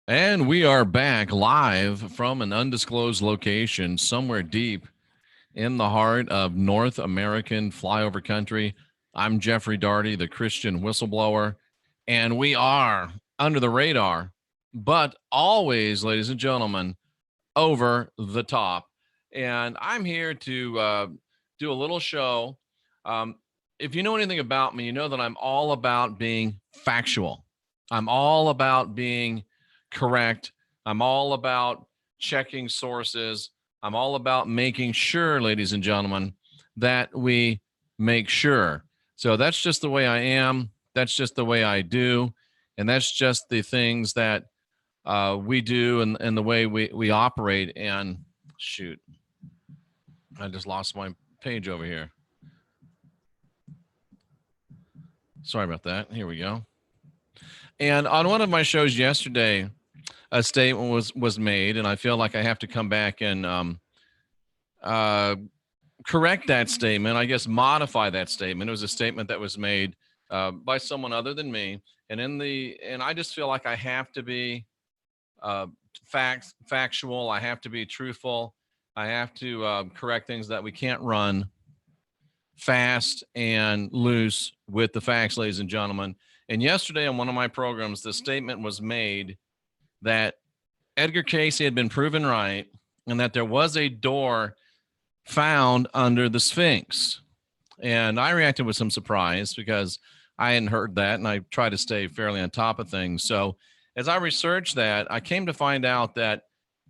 And we are back live from an undisclosed location somewhere deep in the heart of North American flyover country. I'm Jeffrey Darty, the Christian whistleblower, and we are under the radar, but always, ladies and gentlemen, over the top. And I'm here to do a little show. Um, if you know anything about me, you know that I'm all about being factual. I'm all about being correct. I'm all about checking sources. I'm all about making sure, ladies and gentlemen, that we make sure. So that's just the way I am. That's just the way I do. And that's just the things that we do and the way we operate. And shoot, I just lost my page over here. Sorry about that. Here we go. And on one of my shows yesterday, a statement was made, and I feel like I have to come back and uh, correct that statement. I guess modify that statement. It was a statement that was made by someone other than me, and I just feel like I have to be uh, factual. I have to be truthful. I have to correct things that we can't run fast and loose with the facts, ladies and gentlemen. And yesterday on one of my programs, the statement was made that Edgar Cayce had been proven right and that there was a door found under the Sphinx. And I reacted with some surprise because I hadn't heard that, and I try to stay fairly on top of things. So as I researched that, I came to find out that,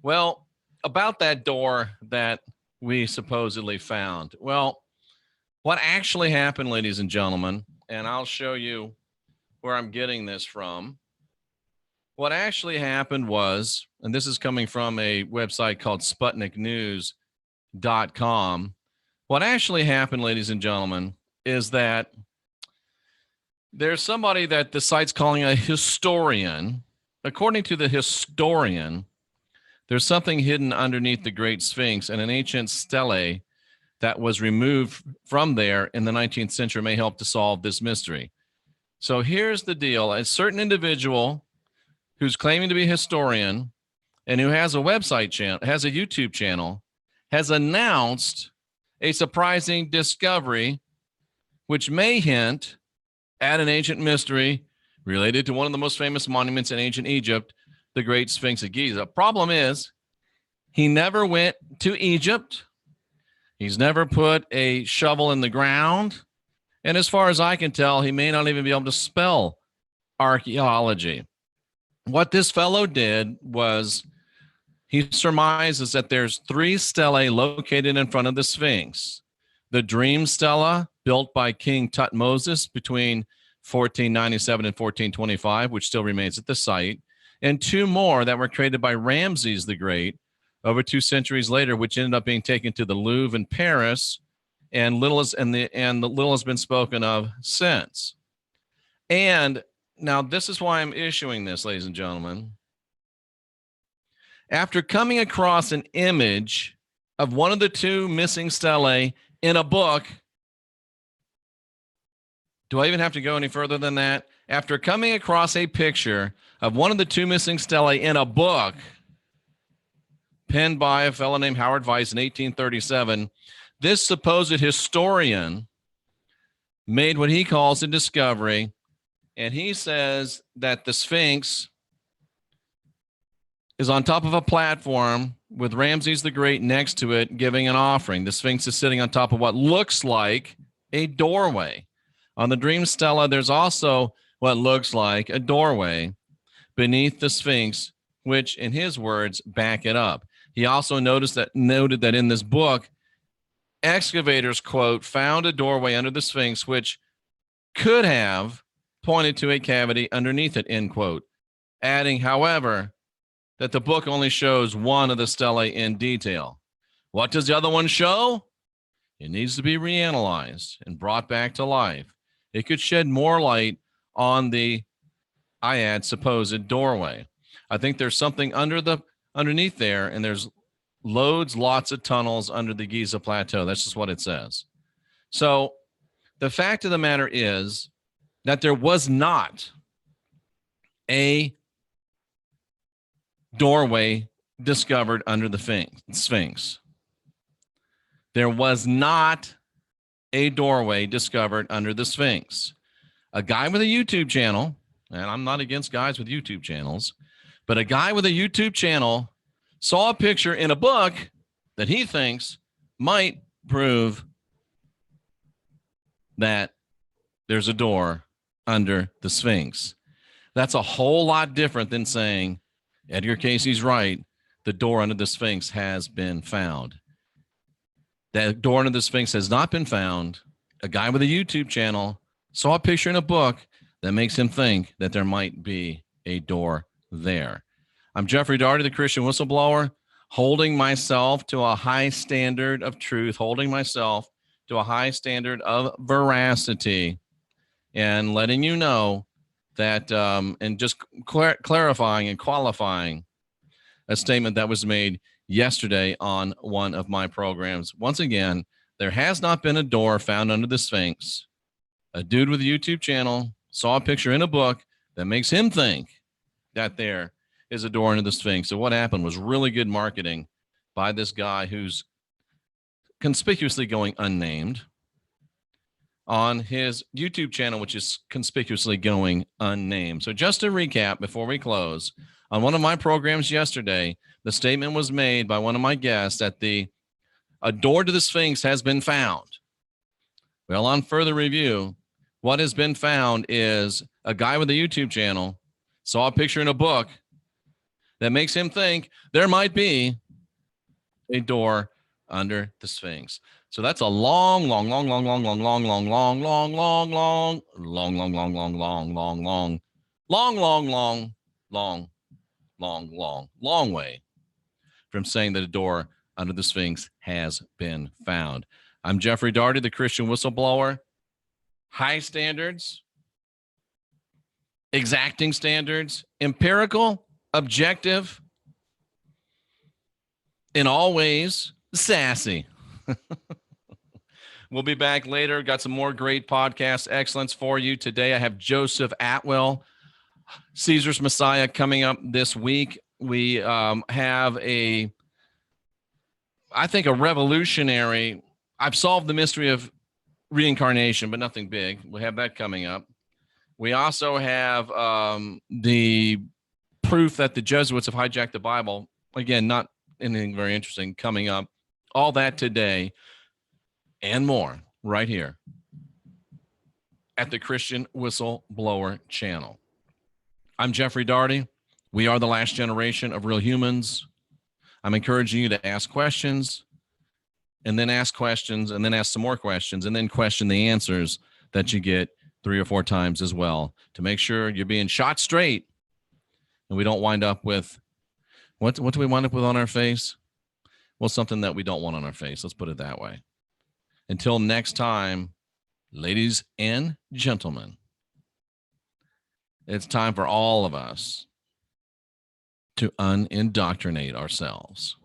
well, about that door that we supposedly found. Well, what actually happened, ladies and gentlemen, and I'll show you where I'm getting this from. What actually happened was, and this is coming from a website called SputnikNews.com. What actually happened, ladies and gentlemen, is that there's somebody that the site's calling a historian. According to the historian, there's something hidden underneath the Great Sphinx, and an ancient stele that was removed from there in the 19th century may help to solve this mystery. So here's the deal. A certain individual who's claiming to be a historian and who has a website channel, has a YouTube channel, has announced a surprising discovery, which may hint at an ancient mystery related to one of the most famous monuments in ancient Egypt, the Great Sphinx of Giza. Problem is, he never went to Egypt. He's never put a shovel in the ground. And as far as I can tell, he may not even be able to spell archaeology. What this fellow did was he surmises that there's three stelae located in front of the Sphinx. The Dream Stela, built by King Tutmosis between 1497 and 1425, which still remains at the site, and two more that were created by Ramses the Great over 2 centuries later, which ended up being taken to the Louvre in Paris, and little has been spoken of since. And now this is why I'm issuing this, ladies and gentlemen. After coming across an image of one of the two missing stelae in a book, do I even have to go any further than that? After coming across a picture of one of the two missing stelae in a book penned by a fellow named Howard Weiss in 1837, this supposed historian made what he calls a discovery, and he says that the Sphinx is on top of a platform with Ramses the Great next to it giving an offering. The Sphinx is sitting on top of what looks like a doorway. On the Dream Stela, there's also what looks like a doorway beneath the Sphinx, which, in his words, back it up. He also noted that in this book, excavators, quote, found a doorway under the Sphinx, which could have pointed to a cavity underneath it, end quote. Adding, however, that the book only shows one of the stelae in detail. What does the other one show? It needs to be reanalyzed and brought back to life. It could shed more light on the supposed doorway. I think there's something underneath there, and there's lots of tunnels under the Giza Plateau. That's just what it says. So the fact of the matter is that there was not a doorway discovered under the Sphinx. There was not a doorway discovered under the Sphinx. A guy with a YouTube channel, and I'm not against guys with YouTube channels, but a guy with a YouTube channel saw a picture in a book that he thinks might prove that there's a door under the Sphinx. That's a whole lot different than saying Edgar Casey's right. The door under the Sphinx has been found. That door under the Sphinx has not been found. A guy with a YouTube channel saw a picture in a book that makes him think that there might be a door there. I'm Jeffrey Daugherty, the Christian Whistleblower, holding myself to a high standard of truth, holding myself to a high standard of veracity, and letting you know that, and just clarifying and qualifying a statement that was made yesterday on one of my programs. Once again, there has not been a door found under the Sphinx. A dude with a YouTube channel saw a picture in a book that makes him think that there is a door under the Sphinx. So what happened was really good marketing by this guy who's conspicuously going unnamed on his YouTube channel, which is conspicuously going unnamed. So just to recap before we close, on one of my programs yesterday, the statement was made by one of my guests that a door to the Sphinx has been found. Well, on further review, what has been found is a guy with a YouTube channel saw a picture in a book that makes him think there might be a door under the Sphinx. So that's a long way from saying that a door under the Sphinx has been found. I'm Jeffrey Daugherty, the Christian Whistleblower. High standards, exacting standards, empirical, objective, in all ways, sassy. We'll be back later. Got some more great podcast excellence for you today. I have Joseph Atwell, Caesar's Messiah, coming up this week. We have I think a revolutionary, I've solved the mystery of reincarnation, but nothing big. We'll have that coming up. We also have the proof that the Jesuits have hijacked the Bible. Again, not anything very interesting coming up. All that today and more right here at the Christian Whistleblower channel. I'm Jeffrey Daugherty. We are the last generation of real humans. I'm encouraging you to ask questions and then ask questions and then ask some more questions and then question the answers that you get 3 or 4 times as well to make sure you're being shot straight and we don't wind up with, what do we wind up with on our face? Well, something that we don't want on our face. Let's put it that way. Until next time, ladies and gentlemen, it's time for all of us to unindoctrinate ourselves.